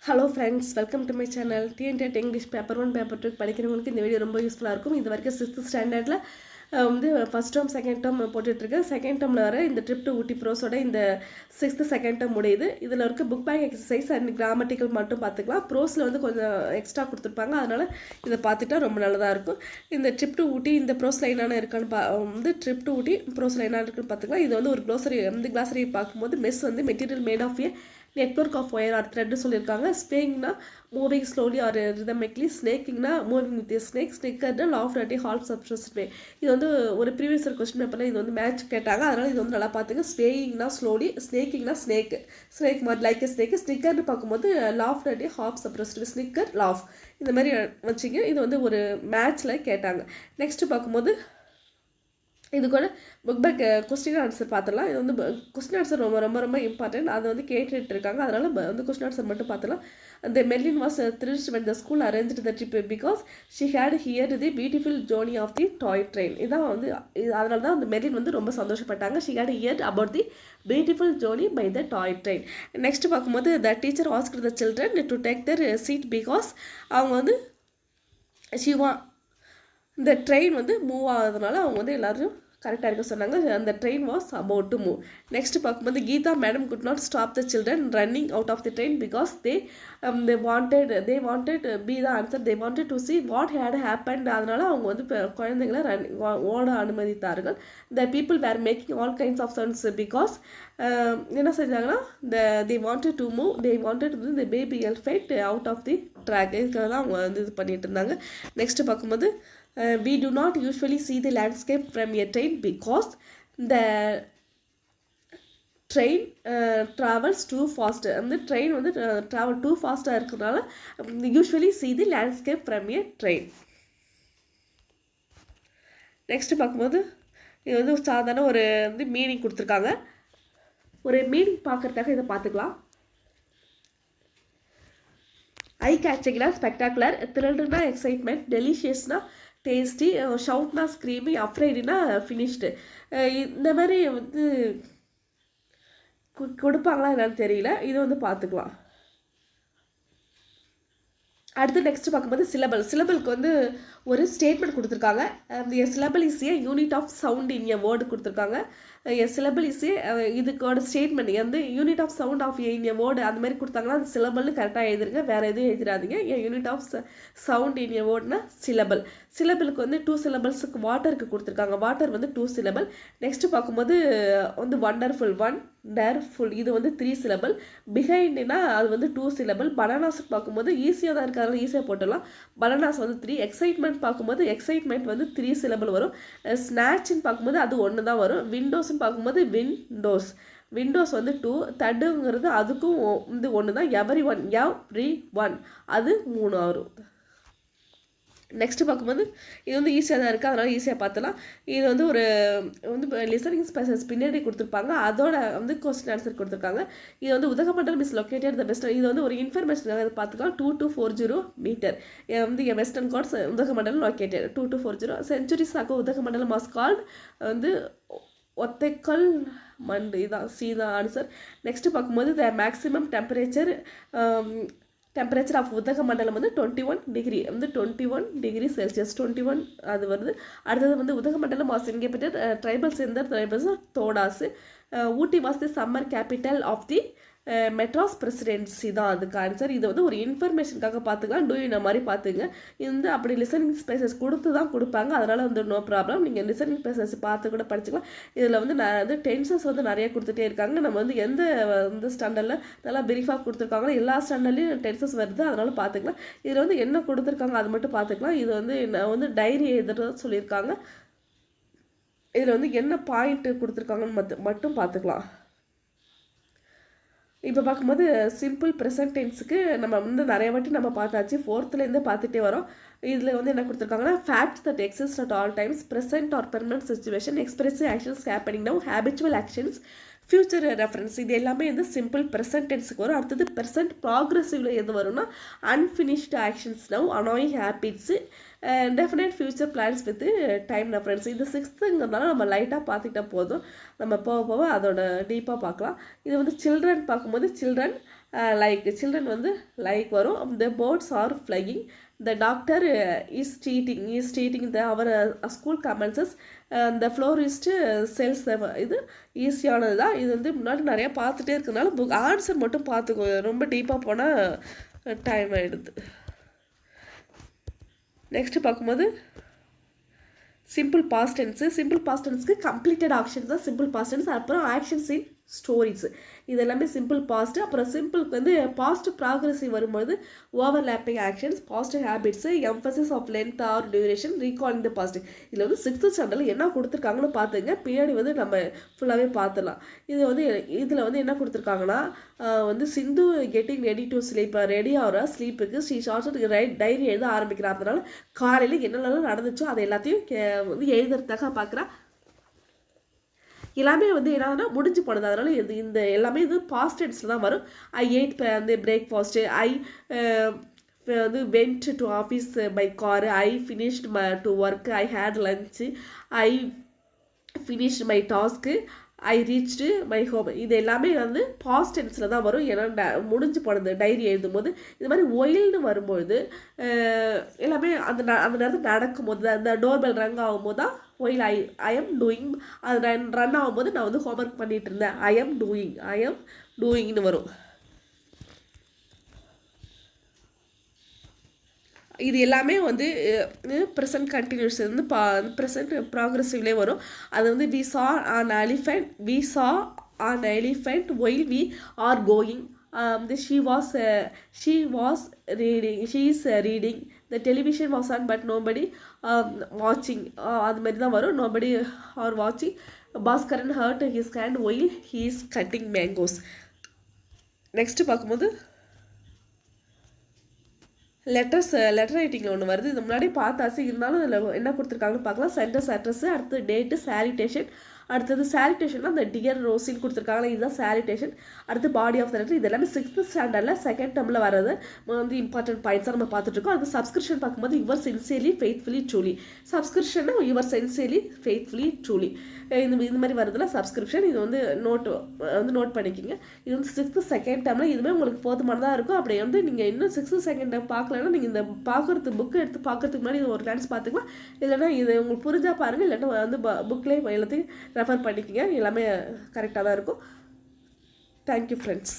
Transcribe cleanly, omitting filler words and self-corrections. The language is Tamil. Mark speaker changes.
Speaker 1: Hello friends, welcome to my channel. TNTET English paper 1 paper 2 படிக்கிறவங்களுக்கு இந்த வீடியோ ரொம்ப யூஸ்ஃபுல்லாக இருக்கும். இது வரைக்கும் 6th ஸ்டாண்டர்டில் வந்து ஃபஸ்ட் டேர்ம் செகண்ட் டேர்ம் போட்டுட்ருக்கேன். செகண்ட் டேர்மில் வர இந்த ட்ரிப் டு ஊட்டி ப்ரோஸோட இந்த 6th செகண்ட் டேர்ம் முடியுது. இதில் இருக்க book back exercise and grammatical மட்டும் பார்த்துக்கலாம். ப்ரோஸில் வந்து கொஞ்சம் எக்ஸ்ட்ரா கொடுத்துருப்பாங்க, அதனால் இதை பார்த்துட்டா ரொம்ப நல்லதாக இருக்கும். இந்த ட்ரிப் டு ஊட்டி இந்த ப்ரோஸில் என்னென்ன இருக்கான்னு வந்து ட்ரிப் டு ஊட்டி ப்ரோஸில் என்ன இருக்குன்னு பார்த்துக்கலாம். இது வந்து ஒரு க்ளோசரி, இந்த கிளாசரி பார்க்கும்போது மெஸ் வந்து material made of a network of wire or thread சொல்லியிருக்காங்க. ஸ்பேயிங்னா மூவிங் ஸ்லோலி ஆர் ரிதமிக்லி, ஸ்னேக்கிங்னா மூவிங் வித் ஸ்னேக், ஸ்னேக்கர்னா laugh at half suppressed way. இது வந்து ஒரு ப்ரீவியஸ் கொஸ்டின் பேப்பரில் இது வந்து மேட்ச் கேட்டாங்க, அதனால் இது வந்து நல்லா பார்த்துங்க. ஸ்பேயிங்னா ஸ்லோலி, ஸ்னேக்கிங்னா ஸ்னேக் மாதிரி லைக் ஸ்னேக்கு. ஸ்னிக்கர்னு பார்க்கும்போது laugh at half suppressed way, snicker laugh இந்த மாதிரி வச்சுங்க. இது வந்து ஒரு மேட்ச்சில் கேட்டாங்க. நெக்ஸ்ட்டு பார்க்கும்போது இது கூட புக் பேக் கொஸ்டின் ஆன்சர் பார்த்துடலாம். இது வந்து கொஸ்டின் ஆன்சர் ரொம்ப ரொம்ப ரொம்ப இம்பார்ட்டன்ட். அதை வந்து கேட்டுட்டு இருக்காங்க, அதனால் வந்து கொஸ்டின் ஆன்சர் மட்டும் பார்த்துலாம். The Merlin was thrilled when the school arranged the trip because she had heard the beautiful journey of the toy train. இதான் வந்து அதனால தான் அந்த மெர்லின் வந்து ரொம்ப சந்தோஷப்பட்டாங்க. She had heard about the beautiful journey by the toy train. Next பார்க்கும்போது the teacher asked the children to take their seat because அவங்க வந்து இந்த ட்ரெயின் வந்து மூவ் ஆகுறதுனால அவங்க வந்து எல்லோரும் கரெக்டாக இருக்க சொன்னாங்க. அந்த train was about to move. Next பார்க்கும்போது Geetha madam could not stop the children running out of the train because they wanted be the answer, they wanted to see what had happened. அதனால அவங்க வந்து குழந்தைங்களை ஓட அனுமதித்தார்கள். The people were making all kinds of sounds because என்ன செஞ்சாங்கன்னா they wanted to move, they wanted the baby elephant out of the track. இதுக்காக தான் அவங்க வந்து இது பண்ணிட்டு இருந்தாங்க. நெக்ஸ்ட் பார்க்கும்போது we do not usually see the landscape from a train because the train travels too fast. அந்த train வந்து travel too fast இருக்கிறதுனால usually see the landscape from a train. Next பார்க்கும்போது இது வந்து சாதாரண ஒரு வந்து மீனிங் கொடுத்துருக்காங்க. ஒரு மீனிங் பார்க்குறதுக்காக இதை பார்த்துக்கலாம். ஐ கேட்சிங்னா ஸ்பெக்டாகுலர், த்ரில்டுனா எக்ஸைட்மெண்ட், டெலிஷியஸ்னா டேஸ்டி, ஷவுட்னா ஸ்க்ரீமி, அஃப்ரைடுனா ஃபினிஷ்டு. இந்த மாதிரி வந்து கொடுப்பாங்களா என்னன்னு தெரியல, இது வந்து பார்த்துக்கலாம். அடுத்து நெக்ஸ்ட் பார்க்கும்போது சிலபலுக்கு வந்து ஒரு ஸ்டேட்மெண்ட் கொடுத்துருக்காங்க. A syllable is a unit of sound in a word கொடுத்துருக்காங்க. எ சிலபல் இஸ் ஏ இதுக்கோட ஸ்டேட்மெண்ட் வந்து unit of sound of in a word அந்த மாதிரி கொடுத்தாங்கன்னா அந்த சிலபல்னு கரெக்டாக எழுதுருங்க, வேறு எதுவும் எழுதிடாதீங்க. A unit of sound in a வேர்டுனா சிலபலுக்கு வந்து 2 சிலபல்ஸுக்கு வாட்டருக்கு கொடுத்துருக்காங்க. வாட்டர் வந்து 2 சிலபல். நெக்ஸ்ட்டு பார்க்கும்போது வந்து வண்டர்ஃபுல் இது வந்து 3 சிலபல். பிஹைண்ட்னா அது வந்து 2 சிலபல். பனானாஸ்க்கு பார்க்கும்போது ஈஸியாக தான் இருக்குது, அதனால் ஈஸியாக போட்டுடலாம். பனானாஸ் வந்து 3. எக்ஸைட்மெண்ட் பார்க்கும்போது எக்ஸைட்மெண்ட் வந்து 3 சிலபல் வரும். ஸ்நாட்ச்னு பார்க்கும்போது அது 1 தான் வரும். விண்டோஸ்ன்னு பார்க்கும்போது விண்டோஸ் வந்து 2. தடுங்கிறது அதுக்கும் வந்து 1 தான். எவ்ரி ஒன் அது 3 வரும். நெக்ஸ்ட்டு பார்க்கும்போது இது வந்து ஈஸியாக தான் இருக்குது, அதனால் ஈஸியாக பார்த்துலாம். இது வந்து ஒரு வந்து லிசனிங் ஸ்பெஷல்ஸ் பின்னாடி கொடுத்துருப்பாங்க, அதோட வந்து கொஸ்டின் ஆன்சர் கொடுத்துருக்காங்க. இது வந்து Udhagamandalam is located the western, இது வந்து ஒரு இன்ஃபர்மேஷன் பார்த்துக்கலாம். 2240 மீட்டர் வந்து வெஸ்டர்ன் காட்ஸ் உதகமண்டலம் லொக்கேட்டட் 2240. செஞ்சுரிஸாக உதகமண்டலம் வாஸ் கால்ட் வந்து ஒத்தைக்கல் மண்டு. இதான் சி தான் ஆன்சர். நெக்ஸ்ட்டு பார்க்கும்போது the maximum temperature of Udhagamandalam வந்து 21 டிகிரி வந்து 21 டிகிரி செல்சியஸ் 21 அது வருது. அடுத்தது வந்து உதகமண்டலம் வாஸ் இன்கேபிட்டட் ட்ரைபல்ஸ் இந்த tribals Todas. Ooty was the summer capital of the Madras presidency தான் அதுக்கு ஆன்சர். இது வந்து ஒரு இன்ஃபர்மேஷனுக்காக பார்த்துக்கலாம், இந்த மாதிரி பார்த்துங்க. இது வந்து அப்படி லிசனிங் ஸ்பேசஸ் கொடுத்து தான் கொடுப்பாங்க, அதனால் வந்து நோ ப்ராப்ளம், நீங்கள் லிசனிங் ஸ்பேசஸ் பார்த்து கூட படிச்சுக்கலாம். இதில் வந்து வந்து டென்சஸ் வந்து நிறைய கொடுத்துட்டே இருக்காங்க. நம்ம வந்து எந்த வந்து ஸ்டாண்டர்டில் நல்லா பிரீஃபாக கொடுத்துருக்காங்களோ எல்லா ஸ்டாண்டர்ட்லேயும் டென்சஸ் வருது, அதனால் பார்த்துக்கலாம். இதில் வந்து என்ன கொடுத்துருக்காங்க அது மட்டும் பார்த்துக்கலாம். இது வந்து நான் வந்து டைரி எழுதுறதா சொல்லியிருக்காங்க. இதில் வந்து என்ன பாயிண்ட்டு கொடுத்துருக்காங்கன்னு மட்டும் பார்த்துக்கலாம். இப்போ பார்க்கும்போது சிம்பிள் ப்ரெசன்ட் டென்ஸுக்கு நம்ம வந்து நிறைய வாட்டி நம்ம பார்த்தாச்சு, 4th பார்த்துட்டே வரோம். இதில் வந்து என்ன கொடுத்துருக்காங்கன்னா facts that exist at all times, present or permanent situation, expressive actions happening now, habitual actions, future reference. இது எல்லாமே வந்து சிம்பிள் ப்ரெசன்ட் டென்ஸுக்கு வரும். அடுத்தது ப்ரெசன்ட் ப்ராக்ரெசிவில் எது வரும்னா unfinished actions now, annoying habits, definite future plans with time reference. இது 6th நம்ம லைட்டாக பார்த்துக்கிட்டா போதும், நம்ம போக அதோட டீப்பாக பார்க்கலாம். இது வந்து சில்ட்ரன் பார்க்கும்போது சில்ட்ரன் லைக் சில்ட்ரன் வந்து லைக் வரும். The birds are flying. The doctor is treating the our school commences. இந்த ஃப்ளோரிஸ்ட்டு செல்ஸ் இது ஈஸியானது தான். இது வந்து முன்னாடி நிறையா பார்த்துட்டே இருக்கிறதுனால புக் ஆன்சர் மட்டும் பார்த்துக்கோ, ரொம்ப டீப்பாக போனால் டைம் ஆகிடுது. நெக்ஸ்ட்டு பார்க்கும்போது simple past tense. Simple past டென்ஸ்க்கு கம்ப்ளீட்டட் ஆக்ஷன்ஸ் தான் சிம்பிள் பாஸ்ட் டென்ஸ். அப்புறம் ஆக்ஷன்ஸ் இன் ஸ்டோரிஸ் இது எல்லாமே சிம்பிள் பாஸ்ட்டு. அப்புறம் சிம்பிளுக்கு வந்து பாஸ்ட் ப்ராக்ரஸிவ் வரும்போது overlapping actions, past habits, emphasis of length or duration, recalling the past. இதில் வந்து 6th ஸ்டாண்டர்டில் என்ன கொடுத்துருக்காங்கன்னு பார்த்துங்க. பின்னாடி வந்து நம்ம ஃபுல்லாகவே பார்த்துடலாம். இது வந்து இதில் வந்து என்ன கொடுத்துருக்காங்கன்னா வந்து Sindhu getting ready to sleep, ready ஆகிற ஸ்லீப்புக்கு ஸ்ரீ ஷார்ட்ஸுக்கு டைரி எழுத ஆரம்பிக்கிறார். அதனால காலையில் என்னென்னலாம் நடந்துச்சோ அதை எல்லாத்தையும் வந்து எழுதுறதுக்காக பார்க்குறா. எல்லாமே வந்து என்னன்னா முடிஞ்சு போனது. அதனால இது இந்த எல்லாமே இது பாஸ்ட் டென்ஸில் தான் வரும். ஐ ஏட் வந்து பிரேக்ஃபாஸ்ட்டு, ஐ வந்து went to office by car, I finished to work, I had lunch, I finished my task, I reached my home. இது எல்லாமே வந்து பாஸ்ட் டென்ஸில் தான் வரும். ஏன்னா முடிஞ்சு போனது டைரி எழுதும்போது. இது மாதிரி ஒயில்னு வரும்போது எல்லாமே அந்த நேரத்தில் நடக்கும்போது அந்த டோர்பெல் ரன் ஆகும்போது தான் ஒயில் ஐ எம் டூயிங். அது ரன் ஆகும்போது நான் வந்து ஹோம்ஒர்க் பண்ணிகிட்டு இருந்தேன். ஐ எம் டூயிங்னு வரும். இது எல்லாமே வந்து ப்ரெசன்ட் கண்டினியூஸ் வந்து ப்ரெசன்ட் ப்ராக்ரெசிவ்லேயே வரும். அது வந்து we saw an elephant while we are going. She is reading. The television was on but nobody வாட்சிங். அது மாதிரி தான் வரும். நோபடி ஆர் வாட்சிங். Baskaran hurt his hand while he is cutting mangoes. Next பார்க்கும்போது லெட்டர் ரைட்டிங்கில் ஒன்று வருது. இது முன்னாடி பார்த்தாச்சு, இருந்தாலும் இதில் என்ன கொடுத்துருக்காங்கன்னு பார்க்கலாம். சென்டென்ஸ் அட்ரஸ்ஸு, அடுத்து டேட்டு, சாலிட்டேஷன். அடுத்தது சாலிட்டேஷன்னா அந்த டியர் ரோசின்னு கொடுத்துருக்காங்களா, இதுதான் சாலிட்டேஷன். அடுத்து பாடி ஆஃப் த லெட்டர். இது எல்லாமே 6th ஸ்டாண்டர்டில் செகண்ட் டேர்மில் வர்றது வந்து இம்பார்ட்டன்ட் பாயிண்ட்ஸாக நம்ம பார்த்துட்ருக்கோம். அது சப்ஸ்கிரிப்ஷன் பார்க்கும்போது யுவர் சின்சியர்லி ஃபெய்த்ஃபுல்லி ட்ரூலி. சப்ஸ்கிரிப்ஷன்னா யுவர் சின்சியர்லி ஃபெய்த்ஃபுல்லி ட்ரூலி. இந்த மாதிரி வருதுல சப்ஸ்கிரிப்ஷன். இது வந்து நோட் பண்ணிக்கிங்க. இது வந்து 6th செகண்ட் டேர்மில் இதுவுமே உங்களுக்கு போதுமானதாக இருக்கும். அப்படி வந்து நீங்கள் இன்னும் 6th செகண்ட் டேர்ம் பார்க்கலன்னா நீங்கள் இந்த புக்கு எடுத்து பார்க்கறதுக்கு முன்னாடி இது ஒரு கிளான்ஸ் பார்த்துக்கலாம். இல்லைன்னா இது உங்களுக்கு புரிஞ்சால் பாருங்கள், இல்லைன்னா வந்து புக்லேயே எல்லாத்தையும் ரெஃபர் பண்ணிக்கோங்க. எல்லாமே கரெக்டாக தான் இருக்கும். Thank you friends.